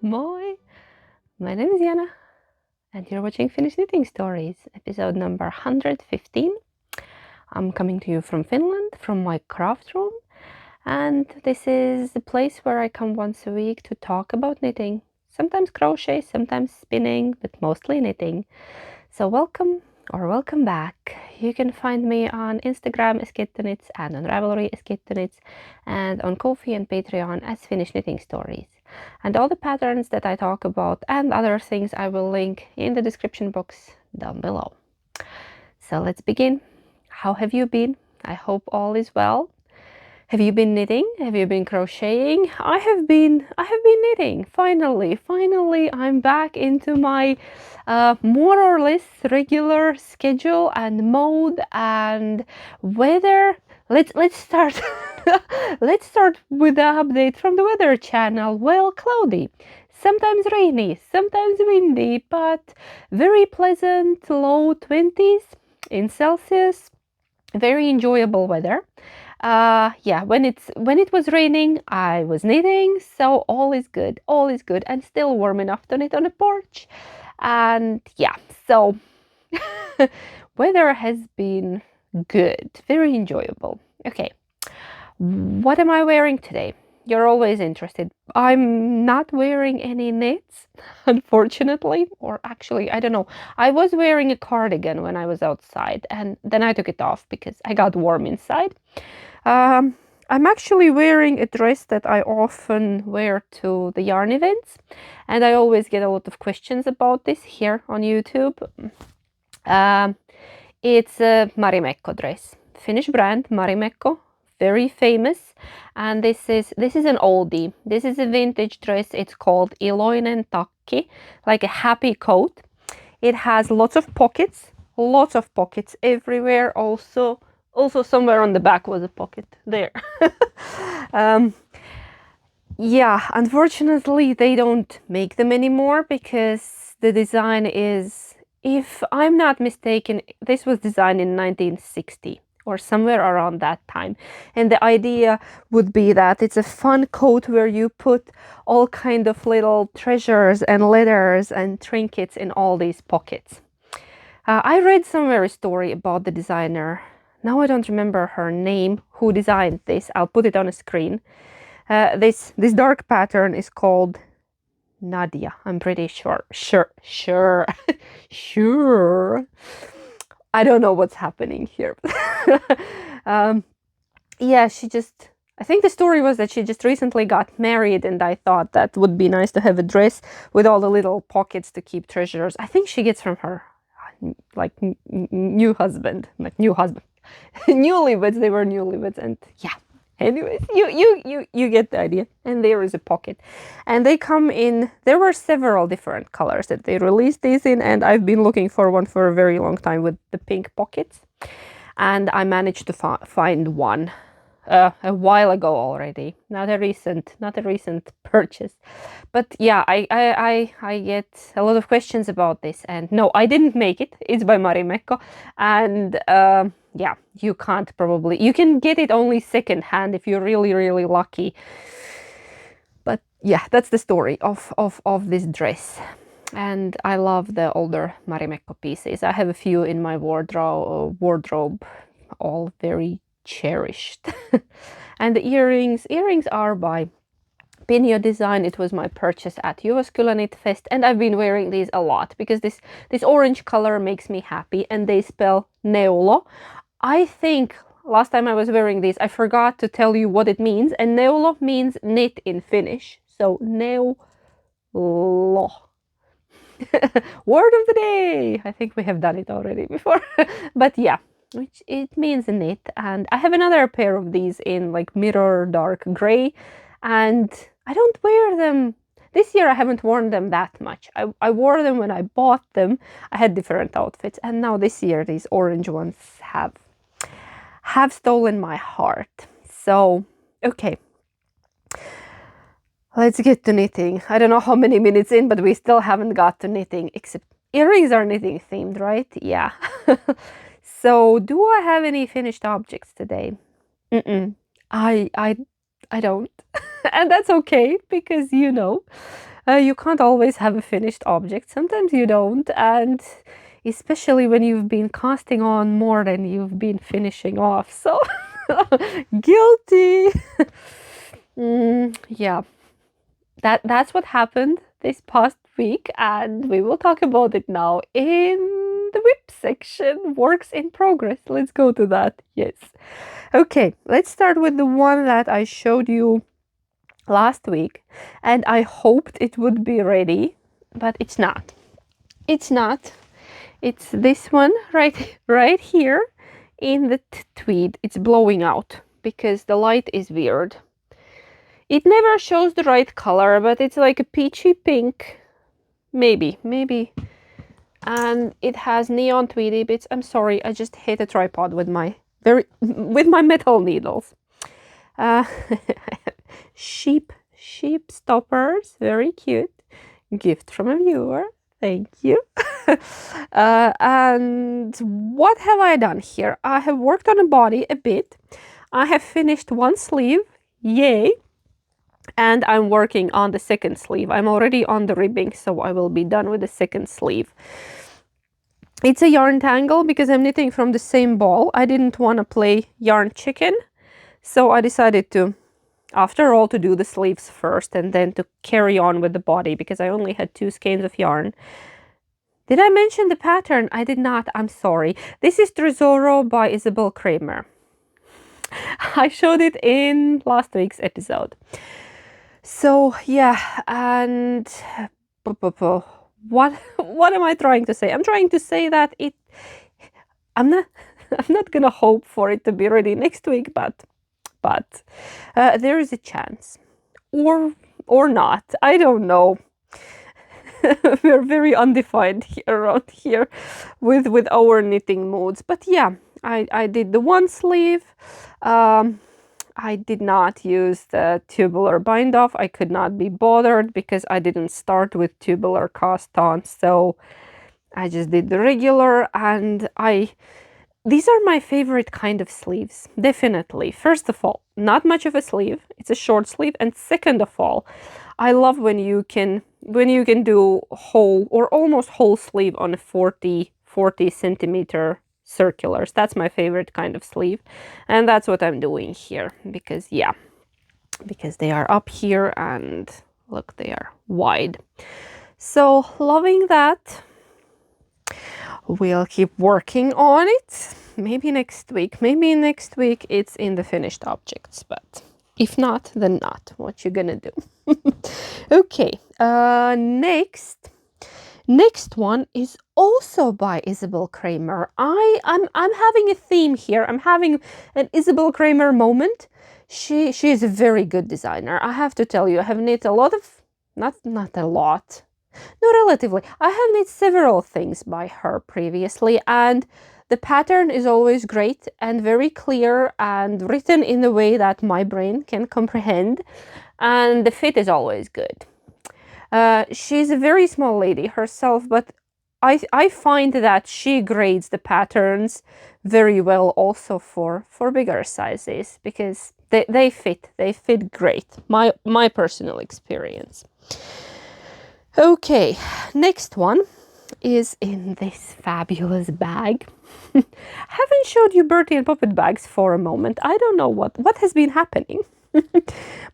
Moi! My name is Jana, and you're watching Finnish Knitting Stories, episode number 115. I'm coming to you from Finland, from my craft room, and this is the place where I come once a week to talk about knitting. Sometimes crochet, sometimes spinning, but mostly knitting. So welcome or welcome back. You can find me on Instagram as Kittenits and on Ravelry as Kittenits and on Ko-fi and Patreon as Finnish Knitting Stories. And all the patterns that I talk about and other things I will link in the description box down below. So let's begin. How have you been? I hope all is well. Have you been knitting? Have you been crocheting? I have been knitting. Finally, I'm back into my more or less regular schedule and mode and weather. Let's start. Let's start with the update from the Weather Channel. Well, cloudy, sometimes rainy, sometimes windy, but very pleasant, low 20s in Celsius. Very enjoyable weather. Yeah, when it was raining, I was knitting, so all is good, and still warm enough to knit on a porch. And yeah, so weather has been good, very enjoyable. Okay, what am I wearing today? You're always interested. I'm not wearing any knits, unfortunately, or actually, I don't know. I was wearing a cardigan when I was outside, and then I took it off because I got warm inside. I'm actually wearing a dress that I often wear to the yarn events, and I always get a lot of questions about this here on YouTube. It's a Marimekko dress, Finnish brand Marimekko, very famous, and this is an oldie. This is a vintage dress. It's called Iloinen takki, like a happy coat. It has lots of pockets everywhere. Also somewhere on the back was a pocket there. Yeah, unfortunately they don't make them anymore because the design is, if I'm not mistaken, this was designed in 1960 or somewhere around that time. And the idea would be that it's a fun coat where you put all kind of little treasures and letters and trinkets in all these pockets. I read somewhere a story about the designer. Now I don't remember her name, who designed this. I'll put it on a screen. This dark pattern is called Nadia. I'm pretty sure. Sure. I don't know what's happening here. Yeah, I think the story was that she just recently got married, and I thought that would be nice to have a dress with all the little pockets to keep treasures. I think she gets from her like new husband, not new husband, newlyweds. They were newlyweds, and yeah. Anyways, you get the idea. And there is a pocket, and they come in. There were several different colors that they released these in, and I've been looking for one for a very long time with the pink pockets, and I managed to find one a while ago already. Not a recent purchase, but yeah, I get a lot of questions about this, and no, I didn't make it. It's by Marimekko, and yeah, you can get it only secondhand if you're really lucky. But yeah, that's the story of this dress. And I love the older Marimekko pieces. I have a few in my wardrobe, all very cherished. And the earrings are by Pinio Design. It was my purchase at Jyväskylä Knit Fest, and I've been wearing these a lot because this orange color makes me happy, and they spell neulo. I think last time I was wearing these, I forgot to tell you what it means, and neulo means knit in Finnish. So neulo. Word of the day! I think we have done it already before. But yeah, which it means knit. And I have another pair of these in like mirror dark gray, and I don't wear them. This year I haven't worn them that much. I wore them when I bought them. I had different outfits, and now this year these orange ones have stolen my heart. So, okay. Let's get to knitting. I don't know how many minutes in, but we still haven't got to knitting, except earrings are knitting themed, right? Yeah. So, do I have any finished objects today? I don't. And that's okay, because You can't always have a finished object. Sometimes you don't, and especially when you've been casting on more than you've been finishing off. So guilty. Yeah, that's what happened this past week, and we will talk about it now in the whip section. Works in progress. Let's go to that. Yes. Okay, let's start with the one that I showed you last week, and I hoped it would be ready, but it's not. It's not. It's this one right here in the tweed. It's blowing out because the light is weird. It never shows the right color, but it's like a peachy pink. Maybe. And it has neon tweedy bits. I'm sorry, I just hit a tripod with my metal needles. Sheep stoppers, very cute. Gift from a viewer. Thank you. And what have I done here? I have worked on the body a bit. I have finished one sleeve. Yay. And I'm working on the second sleeve. I'm already on the ribbing, so I will be done with the second sleeve. It's a yarn tangle because I'm knitting from the same ball. I didn't want to play yarn chicken, so I decided to, after all, to do the sleeves first and then to carry on with the body because I only had 2 skeins of yarn. Did I mention the pattern? I did not. I'm sorry. This is Tresoro by Isabel Kramer. I showed it in last week's episode. So yeah, and what am I trying to say? I'm trying to say that I'm not gonna hope for it to be ready next week, but there is a chance, or not. I don't know. We're very undefined around here with our knitting moods. But yeah, I did the one sleeve. I did not use the tubular bind off. I could not be bothered because I didn't start with tubular cast on. So I just did the regular, and these are my favorite kind of sleeves, definitely. First of all, not much of a sleeve. It's a short sleeve. And second of all, I love when you can do whole or almost whole sleeve on a 40 centimeter circulars. That's my favorite kind of sleeve. And that's what I'm doing here because they are up here and look, they are wide. So loving that. We'll keep working on it. Maybe next week. Maybe next week it's in the finished objects, but if not, then not. What you gonna do? Okay, next one is also by Isabel Kramer. I'm having a theme here. I'm having an Isabel Kramer moment. She is a very good designer. I have to tell you, I have knit a lot of, not a lot, no, relatively. I have knit several things by her previously, and the pattern is always great and very clear and written in a way that my brain can comprehend, and the fit is always good. She's a very small lady herself, but I find that she grades the patterns very well also for bigger sizes because they fit great. My personal experience. Okay, next one is in this fabulous bag. Haven't showed you Bertie and Puppet bags for a moment. I don't know what has been happening.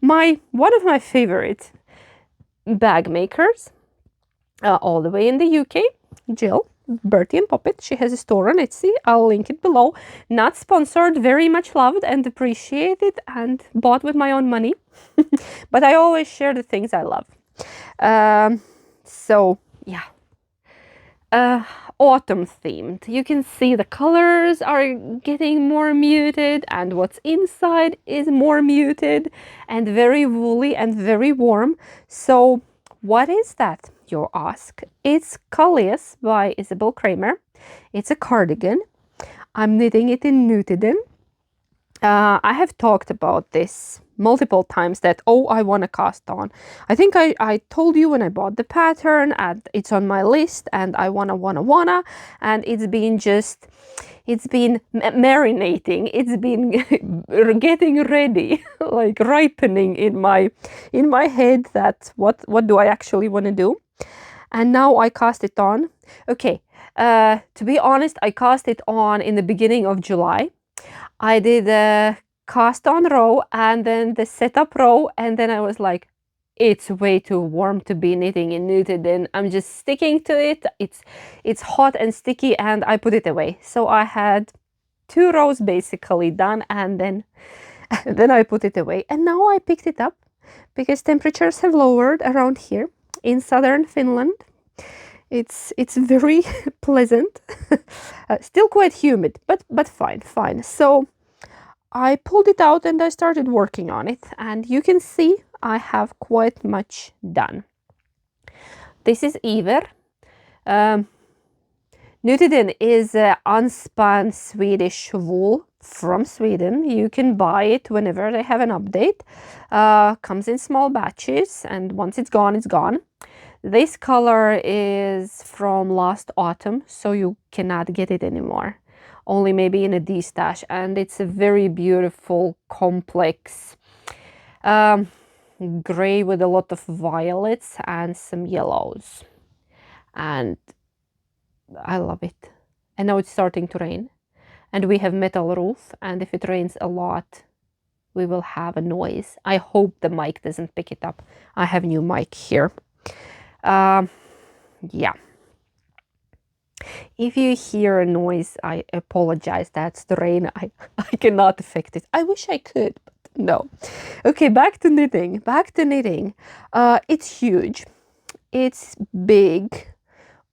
One of my favorite bag makers, all the way in the UK, Jill, Bertie and Puppet. She has a store on Etsy. I'll link it below. Not sponsored, very much loved and appreciated and bought with my own money. But I always share the things I love. So yeah, autumn themed. You can see the colors are getting more muted and what's inside is more muted and very woolly and very warm. So what is that, you ask? It's Kallias by Isabel Kramer. It's a cardigan. I'm knitting it in Nutiden. I have talked about this multiple times that, oh, I want to cast on. I think I told you when I bought the pattern, and it's on my list, and I wanna, and it's been marinating. It's been getting ready, like ripening in my head that what do I actually want to do? And now I cast it on. Okay, to be honest, I cast it on in the beginning of July. I did a cast on row and then the setup row, and then I was like, it's way too warm to be knitting in knitted, and I'm just sticking to it. It's hot and sticky, and I put it away. So I had 2 rows basically done, and then then I put it away. And now I picked it up because temperatures have lowered around here in southern Finland. It's very pleasant. Still quite humid, but fine. So I pulled it out and I started working on it, and you can see I have quite much done. This is Iver. Nutiden is unspun Swedish wool from Sweden. You can buy it whenever they have an update. Comes in small batches, and once it's gone, it's gone. This color is from last autumn, so you cannot get it anymore. Only maybe in a D-stash, and it's a very beautiful, complex gray with a lot of violets and some yellows. And I love it. And now it's starting to rain, and we have metal roof, and if it rains a lot, we will have a noise. I hope the mic doesn't pick it up. I have new mic here. Yeah. If you hear a noise, I apologize. That's the rain. I cannot affect it. I wish I could, but no. Okay, back to knitting. It's huge. It's big,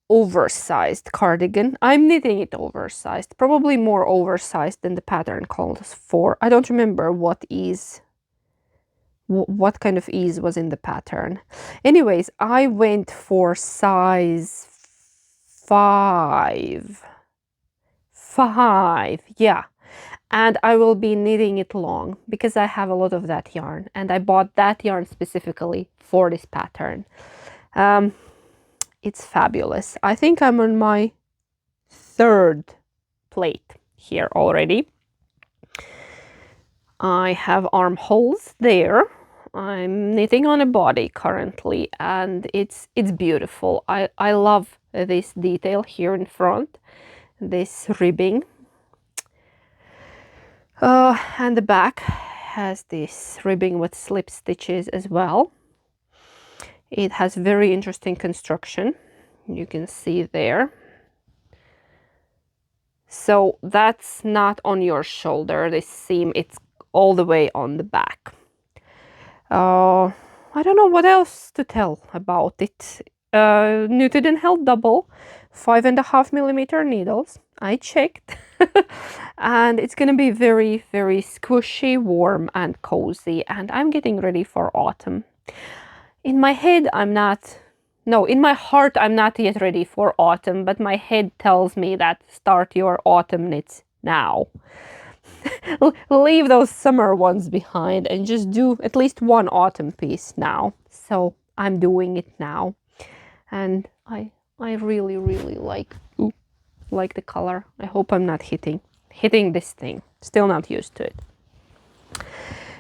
oversized cardigan. I'm knitting it oversized, probably more oversized than the pattern calls for. I don't remember what kind of ease was in the pattern. Anyways, I went for size 5, yeah, and I will be knitting it long because I have a lot of that yarn, and I bought that yarn specifically for this pattern. It's fabulous. I think I'm on my 3rd plate here already. I have armholes there. I'm knitting on a body currently, and it's beautiful. I love this detail here in front, this ribbing. And the back has this ribbing with slip stitches as well. It has very interesting construction. You can see there. So that's not on your shoulder, this seam, it's all the way on the back. I don't know what else to tell about it. Knitted and held double, 5.5mm needles. I checked. And it's gonna be very, very squishy, warm and cozy, and I'm getting ready for autumn. In my head, in my heart, I'm not yet ready for autumn, but my head tells me that start your autumn knits now. Leave those summer ones behind and just do at least one autumn piece now. So I'm doing it now, and I really, really like the color. I hope I'm not hitting this thing. Still not used to it.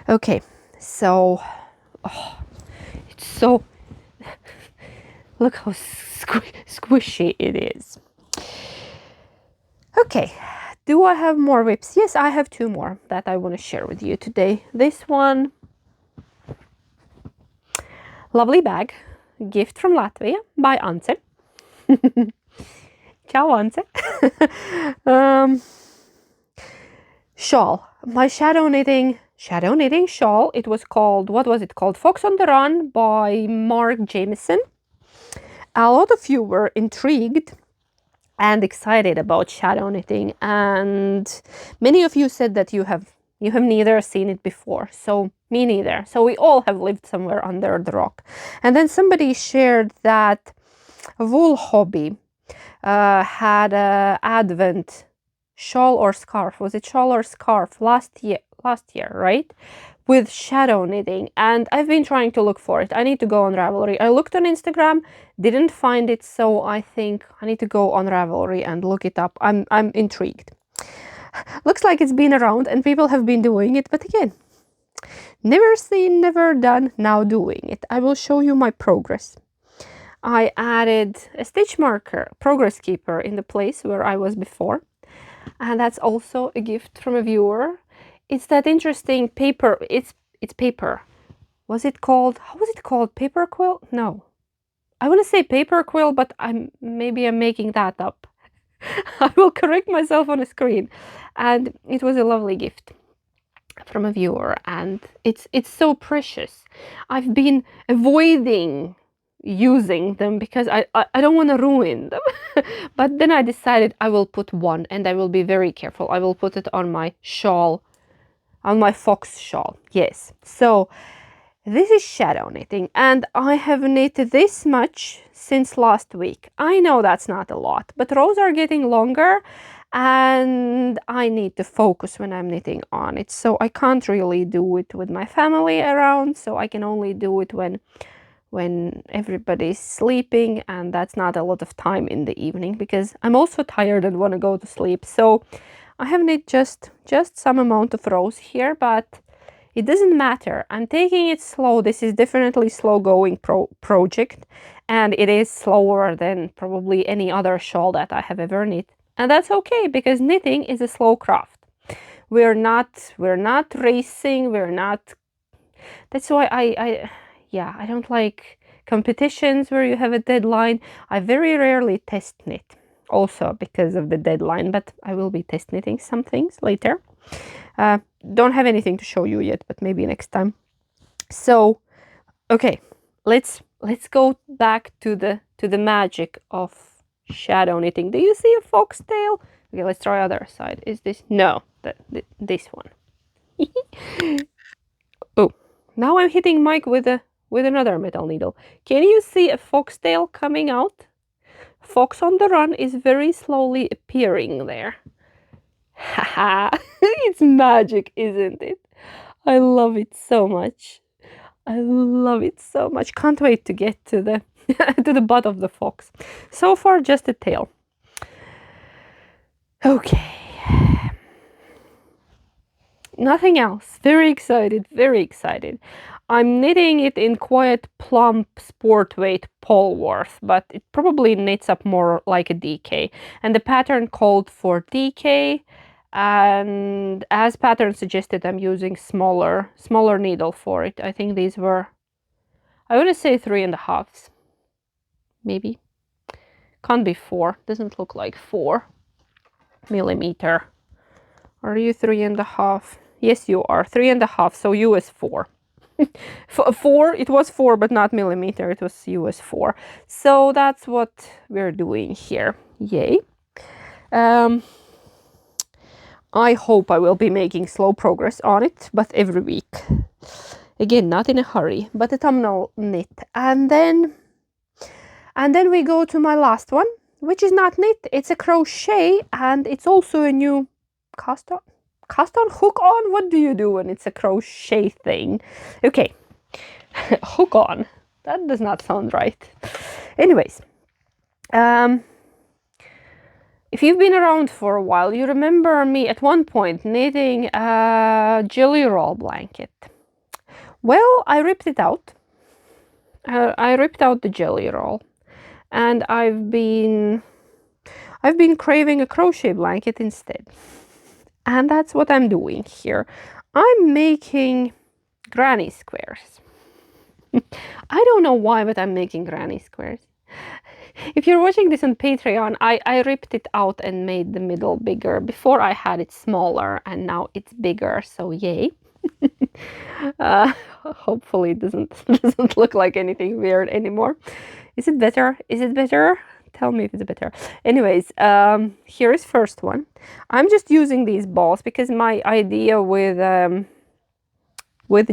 Okay, so it's so look how squishy it is. Okay, do I have more whips? Yes, I have 2 more that I want to share with you today. This one, lovely bag, gift from Latvia by Ance. Ciao, Ance. Shawl, my shadow knitting shawl. It was called, what was it called? Fox on the Run by Mark Jameson. A lot of you were intrigued and excited about shadow knitting, and many of you said that you have neither seen it before. So me neither. So we all have lived somewhere under the rock. And then somebody shared that Wool Hobby had a Advent shawl or scarf. Was it shawl or scarf last last year, right? With shadow knitting, and I've been trying to look for it. I need to go on Ravelry. I looked on Instagram, didn't find it, so I think I need to go on Ravelry and look it up. I'm intrigued. Looks like it's been around and people have been doing it, but again, never seen, never done, now doing it. I will show you my progress. I added a stitch marker, progress keeper, in the place where I was before. And that's also a gift from a viewer. It's that interesting paper. It's paper. Was it called, how was it called? Paper quill? No. I want to say paper quill, but maybe I'm making that up. I will correct myself on a screen. And it was a lovely gift from a viewer, and it's so precious. I've been avoiding using them because I don't want to ruin them. But then I decided I will put one, and I will be very careful. I will put it on my shawl, on my fox shawl. Yes. So this is shadow knitting, and I have knit this much since last week. I know that's not a lot, but rows are getting longer and I need to focus when I'm knitting on it. So I can't really do it with my family around, so I can only do it when everybody's sleeping, and that's not a lot of time in the evening because I'm also tired and want to go to sleep. So I have knit just some amount of rows here, but it doesn't matter. I'm taking it slow. This is definitely slow going project, and it is slower than probably any other shawl that I have ever knit. And that's okay, because knitting is a slow craft. We're not racing, we're not. That's why I don't like competitions where you have a deadline. I very rarely test knit, also because of the deadline, but I will be test knitting some things later. Don't have anything to show you yet, but maybe next time. So, okay, let's go back to the magic of shadow knitting. Do you see a foxtail? Okay, let's try other side. Is this? No, this one. Oh, now I'm hitting Mike with another metal needle. Can you see a foxtail coming out? Fox on the run is very slowly appearing there. Haha, it's magic, isn't it? I love it so much. I love it so much. Can't wait to get to the to the butt of the fox. So far, just a tail. Okay. Nothing else. Very excited, very excited. I'm knitting it in quite plump sport weight Polwarth, but it probably knits up more like a DK. And the pattern called for DK, and as pattern suggested, I'm using smaller needle for it. I think these were, I want to say 3.5s, maybe. Can't be 4. Doesn't look like 4mm. Are you 3.5? Yes, you are 3.5. So US 4. 4. It was 4, but not millimeter. It was US 4. So that's what we're doing here. Yay. I hope I will be making slow progress on it, but every week. Again, not in a hurry, but a thumbnail knit. And then we go to my last one, which is not knit. It's a crochet, and it's also a new cast on, hook on. What do you do when it's a crochet thing? Okay, hook on. That does not sound right. Anyways, if you've been around for a while, you remember me at one point knitting a jelly roll blanket. Well, I ripped it out. I ripped out the jelly roll, and I've been craving a crochet blanket instead. And that's what I'm doing here. I'm making granny squares. I don't know why, but I'm making granny squares. If you're watching this on Patreon, I ripped it out and made the middle bigger. Before I had it smaller, and now it's bigger, so yay. Hopefully it doesn't look like anything weird anymore. Is it better? Is it better? Tell me if it's better. Anyways, here is first one. I'm just using these balls because my idea with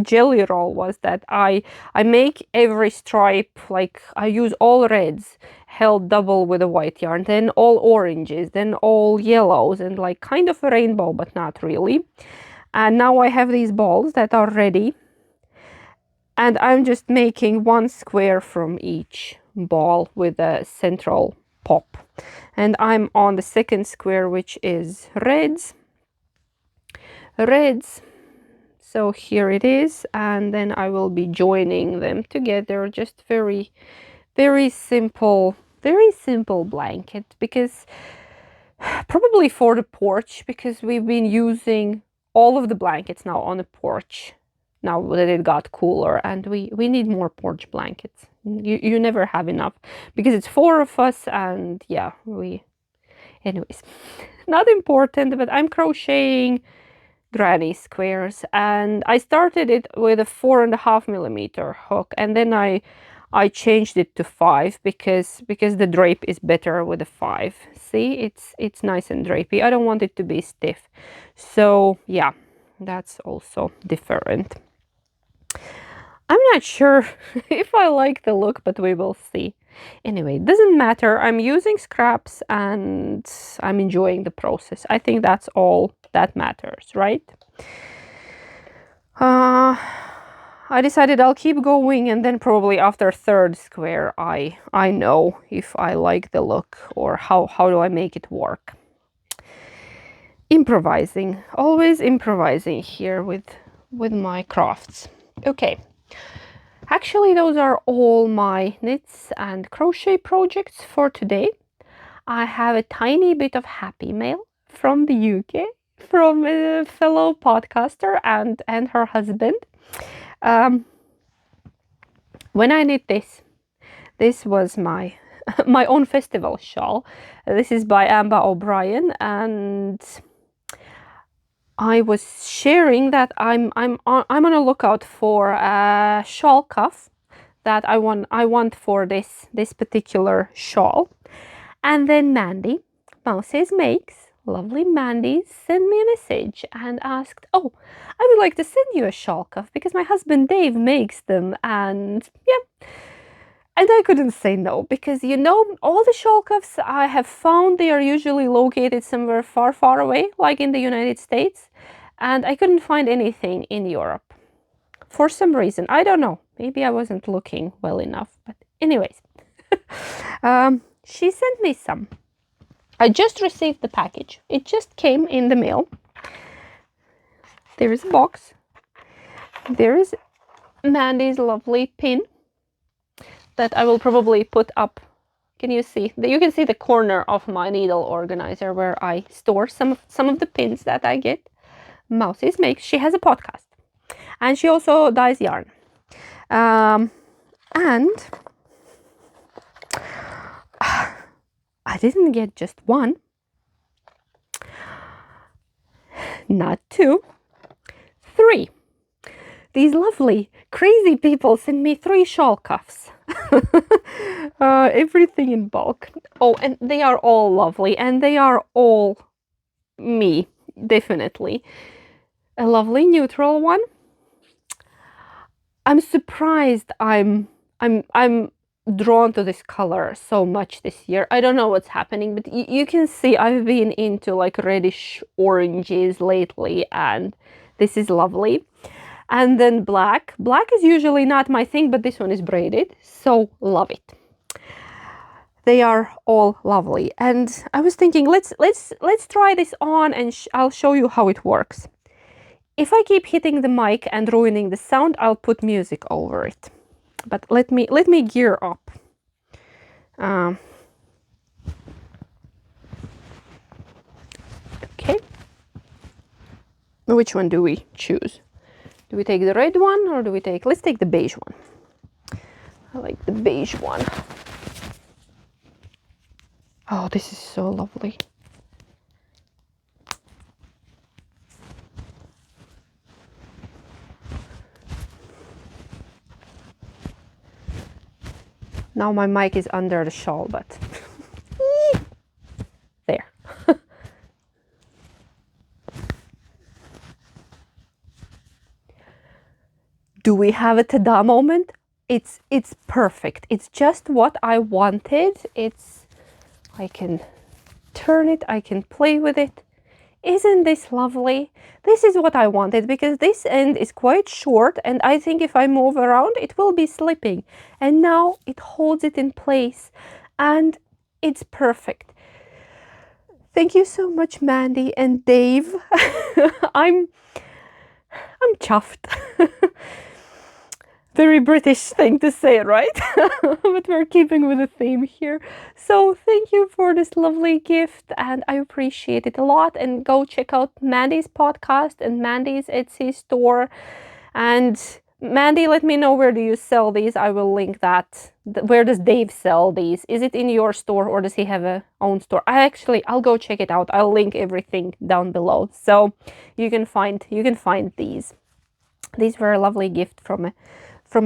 jelly roll was that I make every stripe, like I use all reds held double with a white yarn, then all oranges, then all yellows, and like kind of a rainbow, but not really. And now I have these balls that are ready. And I'm just making one square from each ball with a central pop. And I'm on the second square, which is reds. Reds. So here it is. And then I will be joining them together. Just very simple blanket, because probably for the porch, because we've been using all of the blankets now on the porch now that it got cooler, and we need more porch blankets. You never have enough, because it's 4 of us, and yeah, anyways, not important. But I'm crocheting granny squares, and I started it with a 4.5mm hook, and then I changed it to 5 because the drape is better with a 5. See, it's nice and drapey. I don't want it to be stiff. So yeah, that's also different. I'm not sure if I like the look, but we will see. Anyway, it doesn't matter. I'm using scraps and I'm enjoying the process. I think that's all that matters, right? I decided I'll keep going, and then probably after third square I know if I like the look or how do I make it work. Improvising, always improvising here with my crafts. Okay, actually those are all my knits and crochet projects for today. I have a tiny bit of happy mail from the UK, from a fellow podcaster and her husband. When I knit this was my my own festival shawl. This is by Amba O'Brien, and I was sharing that I'm on a lookout for a shawl cuff that I want for this particular shawl. And then Mandy, Mouses Makes, lovely Mandy, sent me a message and asked, oh, I would like to send you a shawl cuff because my husband Dave makes them, and yeah. And I couldn't say no, because you know, all the shawl cuffs I have found, they are usually located somewhere far, far away, like in the United States. And I couldn't find anything in Europe. For some reason, I don't know. Maybe I wasn't looking well enough. But anyways, she sent me some. I just received the package. It just came in the mail. There is a box. There is Mandy's lovely pin that I will probably put up. Can you see? You can see the corner of my needle organizer where I store some of the pins that I get. Mouses Makes. She has a podcast, and she also dyes yarn. And I didn't get just one, not two, 3. These lovely, crazy people sent me 3 shawl cuffs. Everything in bulk. Oh, and they are all lovely, and they are all me, definitely. A lovely neutral one. I'm surprised I'm drawn to this color so much this year. I don't know what's happening, but you can see I've been into like reddish oranges lately, and this is lovely. And then black. Black is usually not my thing, but this one is braided, so love it. They are all lovely, and I was thinking let's try this on, and I'll show you how it works. If I keep hitting the mic and ruining the sound, I'll put music over it. But let me gear up. Okay. Which one do we choose? Do we take the red one, or do we take... Let's take the beige one. I like the beige one. Oh, this is so lovely. Now my mic is under the shawl, but there. Do we have a ta-da moment? It's perfect. It's just what I wanted. I can turn it, I can play with it. Isn't this lovely? This is what I wanted because this end is quite short and I think if I move around it will be slipping. And now it holds it in place and it's perfect. Thank you so much, Mandy and Dave. I'm chuffed. Very British thing to say, right? But we're keeping with the theme here. So thank you for this lovely gift and I appreciate it a lot. And go check out Mandy's podcast and Mandy's Etsy store. And Mandy, let me know, where do you sell these? I will link that. Where does Dave sell these? Is it in your store or does he have a own store? I'll go check it out. I'll link everything down below. So you can find these. These were a lovely gift from a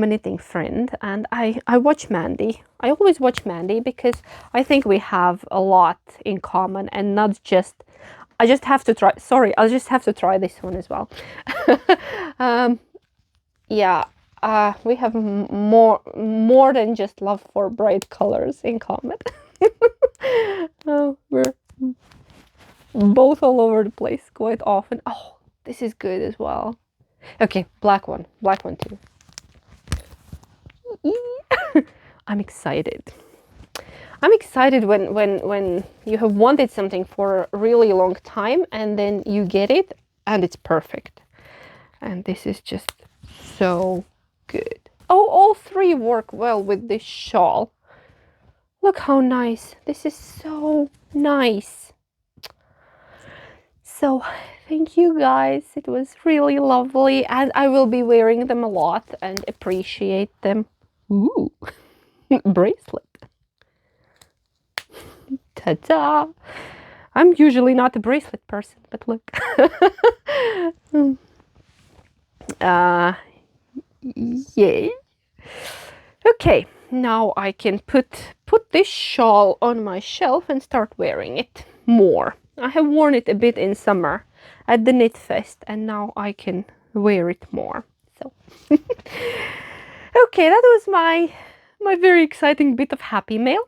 knitting friend, and I watch Mandy. I always watch Mandy because I think we have a lot in common and not just, I just have to try, sorry, I'll just have to try this one as well. Yeah, we have more than just love for bright colors in common. We're both all over the place quite often. Oh, this is good as well. Okay, black one too. I'm excited. I'm excited when you have wanted something for a really long time and then you get it and it's perfect. And this is just so good. Oh, all three work well with this shawl. Look how nice. This is so nice. So thank you guys. It was really lovely and I will be wearing them a lot and appreciate them. Ooh, bracelet. Ta-da! I'm usually not a bracelet person, but look. Yay. Okay, now I can put this shawl on my shelf and start wearing it more. I have worn it a bit in summer at the Knit Fest and now I can wear it more. So okay, that was my very exciting bit of happy mail.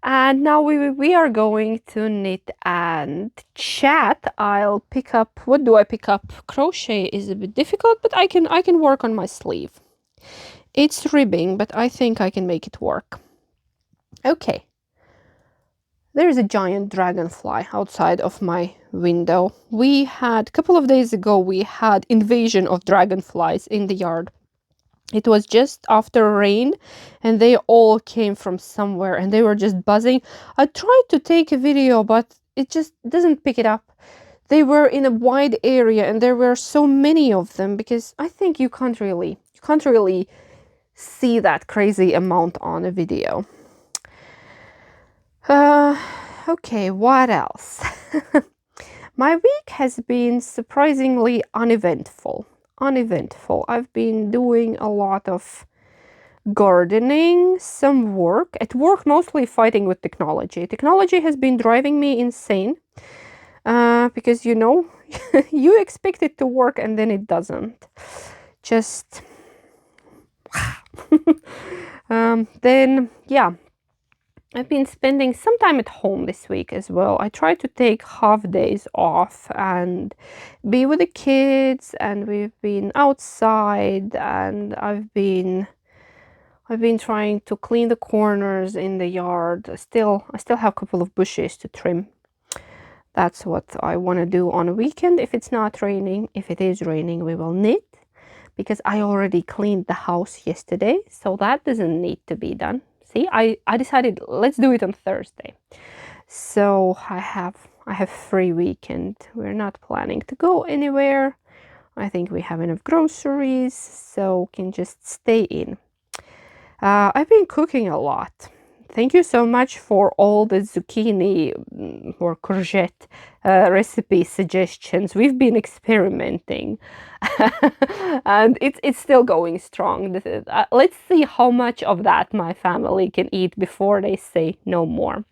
And now we are going to knit and chat. I'll pick up, what do I pick up? Crochet is a bit difficult, but I can work on my sleeve. It's ribbing, but I think I can make it work. Okay. There is a giant dragonfly outside of my window. We had, a couple of days ago, we had invasion of dragonflies in the yard. It was just after rain and they all came from somewhere and they were just buzzing. I tried to take a video, but it just doesn't pick it up. They were in a wide area and there were so many of them because I think you can't really see that crazy amount on a video. Okay, what else? My week has been surprisingly uneventful. I've been doing a lot of gardening, some work. At work, mostly fighting with technology. Technology has been driving me insane because, you know, you expect it to work and then it doesn't. Just... then, yeah. I've been spending some time at home this week as well. I try to take half days off and be with the kids, and we've been outside and I've been trying to clean the corners in the yard. I still have a couple of bushes to trim. That's what I want to do on a weekend if it's not raining. If it is raining, we will knit because I already cleaned the house yesterday, so that doesn't need to be done. See, I decided let's do it on Thursday. So I have free weekend. We're not planning to go anywhere. I think we have enough groceries, so can just stay in. I've been cooking a lot. Thank you so much for all the zucchini or courgette recipe suggestions. We've been experimenting and it's still going strong. Let's see how much of that my family can eat before they say no more.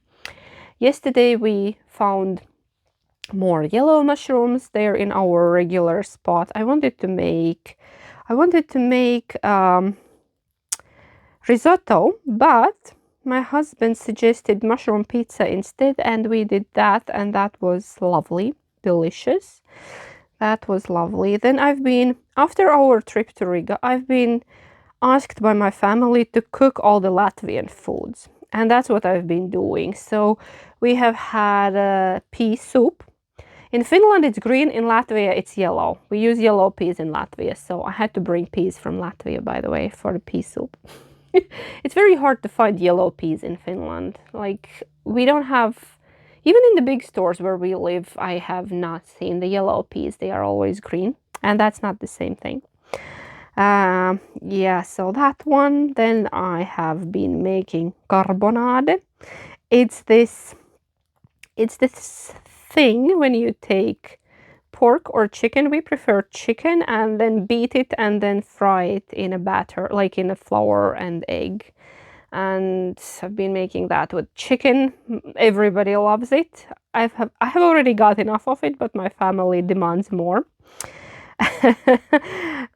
Yesterday we found more yellow mushrooms. They're in our regular spot. I wanted to make risotto, but my husband suggested mushroom pizza instead, and we did that, and that was lovely. delicious. That was lovely. Then after our trip to Riga, I've been asked by my family to cook all the Latvian foods. And that's what I've been doing. So we have had pea soup. In Finland, it's green. In Latvia, it's yellow. We use yellow peas in Latvia. So I had to bring peas from Latvia, by the way, for the pea soup. It's very hard to find yellow peas in Finland. Like, we don't have, even in the big stores where we live, I have not seen the yellow peas. They are always green. And that's not the same thing. Yeah, so that one. Then I have been making carbonade. It's this thing when you take pork or chicken. We prefer chicken, and then beat it and then fry it in a batter, like in a flour and egg. And I've been making that with chicken. Everybody loves it. I have already got enough of it, but my family demands more.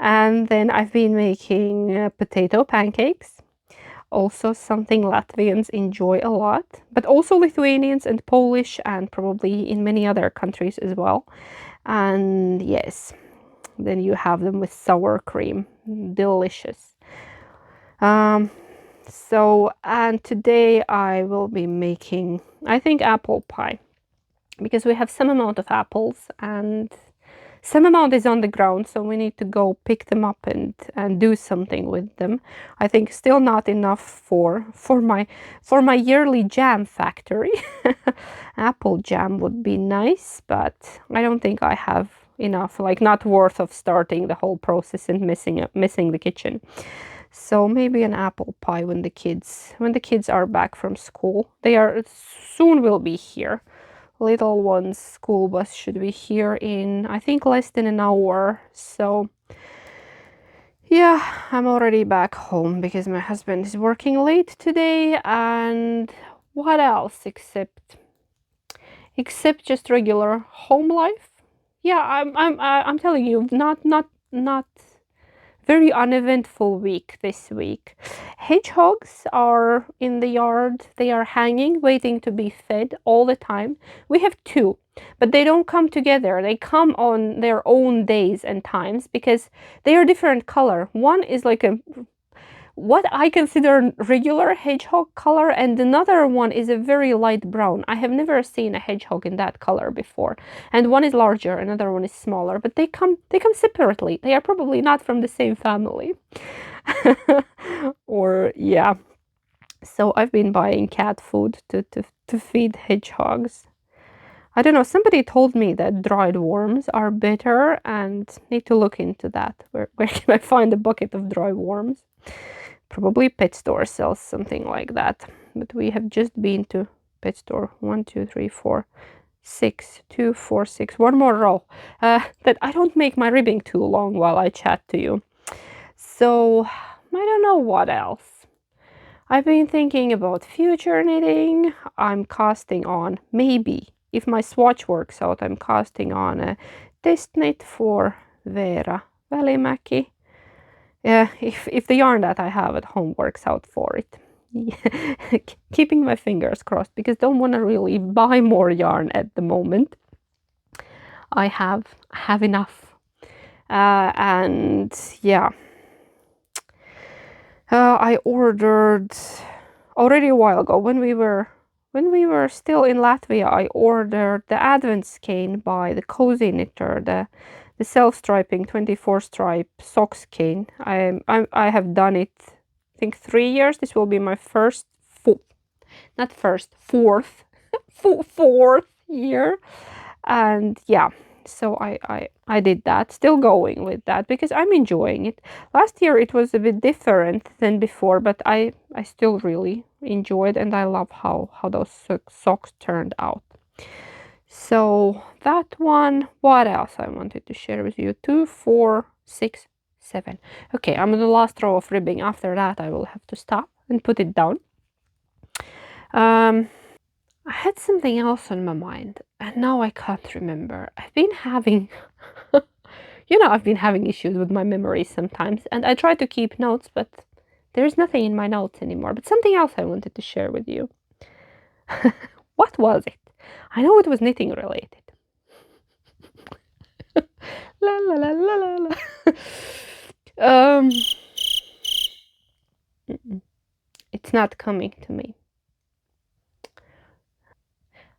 And then I've been making potato pancakes. Also something Latvians enjoy a lot, but also Lithuanians and Polish, and probably in many other countries as well. And yes, then you have them with sour cream. Delicious. And today I will be making, I think, apple pie, because we have some amount of apples and some amount is on the ground, so we need to go pick them up and do something with them. I think still not enough for my yearly jam factory. Apple jam would be nice, but I don't think I have enough, like not worth of starting the whole process and missing the kitchen. So maybe an apple pie when the kids are back from school. They are soon will be here. Little one's school bus should be here in, I think, less than an hour. So yeah, I'm already back home because my husband is working late today. And what else except just regular home life? Yeah, I'm telling you, not very uneventful week this week. Hedgehogs are in the yard. They are hanging, waiting to be fed all the time. We have two, but they don't come together. They come on their own days and times because they are different color. One is like what I consider regular hedgehog color, and another one is a very light brown. I have never seen a hedgehog in that color before. And one is larger, another one is smaller, but they come separately. They are probably not from the same family. Or yeah. So I've been buying cat food to feed hedgehogs. I don't know, somebody told me that dried worms are better, and need to look into that. Where can I find a bucket of dry worms? Probably pet store sells something like that. But we have just been to pet store. 1, 2, 3, 4, 6, 2, 4, 6. One more row. That I don't make my ribbing too long while I chat to you. So I don't know what else. I've been thinking about future knitting. I'm casting on, maybe, if my swatch works out, I'm casting on a test knit for Veera Välimäki. Yeah, if the yarn that I have at home works out for it. Yeah. Keeping my fingers crossed, because don't want to really buy more yarn at the moment. I have enough. And yeah. I ordered already a while ago when we were still in Latvia. I ordered the advent skein by the Cozy Knitter, the self-striping 24 stripe sock skein. I have done it, I think, 3 years. This will be my fourth year. And yeah, so I did that, still going with that because I'm enjoying it. Last year it was a bit different than before, but I still really enjoyed, and I love how those socks turned out. So that one. What else I wanted to share with you? 2, 4, 6, 7. Okay, I'm in the last row of ribbing. After that I will have to stop and put it down. I had something else on my mind, and now I can't remember. I've been having I've been having issues with my memory sometimes, and I try to keep notes, but there's nothing in my notes anymore. But something else I wanted to share with you. What was it? I know it was knitting related. La la la la la la. um, it's not coming to me.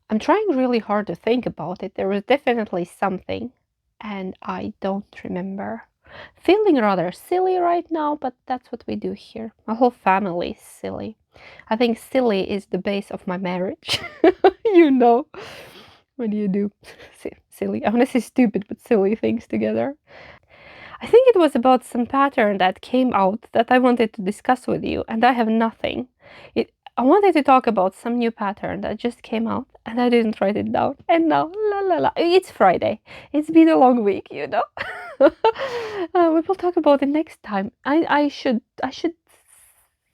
I'm trying really hard to think about it. There was definitely something, and I don't remember. Feeling rather silly right now, but that's what we do here. My whole family is silly. I think silly is the base of my marriage. You know, when you do silly, I want to say stupid, but silly things together. I think it was about some pattern that came out that I wanted to discuss with you, and I have nothing. I wanted to talk about some new pattern that just came out, and I didn't write it down. And now, la la la, it's Friday. It's been a long week, you know. We will talk about it next time. I should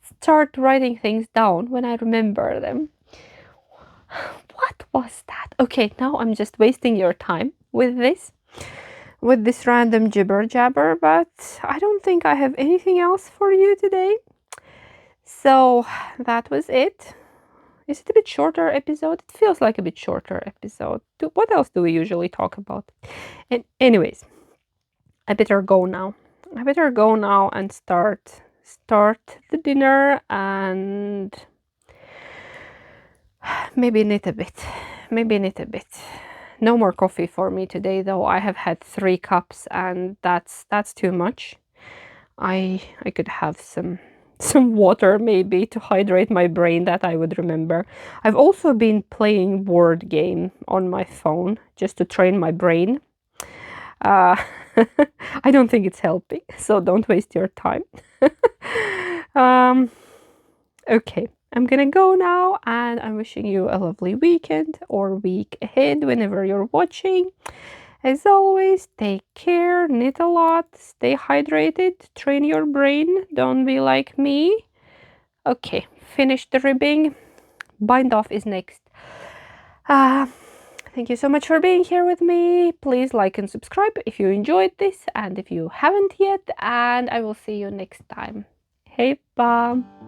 start writing things down when I remember them. What was that? Okay, now I'm just wasting your time with this random jibber jabber, but I don't think I have anything else for you today. So that was it. Is it a bit shorter episode? It feels like a bit shorter episode. What else do we usually talk about? And anyways, I better go now. I better go now and start the dinner and maybe knit a bit. Maybe knit a bit. No more coffee for me today, though. I have had 3 cups, and that's too much. I could have some water maybe to hydrate my brain, that I would remember. I've also been playing word game on my phone just to train my brain. Uh, I don't think it's helping, so don't waste your time. um, okay, I'm gonna go now, and I'm wishing you a lovely weekend or week ahead whenever you're watching. As always, take care, knit a lot, stay hydrated, train your brain, don't be like me. Okay, finish the ribbing. Bind off is next. Thank you so much for being here with me. Please like and subscribe if you enjoyed this and if you haven't yet, and I will see you next time. Hej, bye!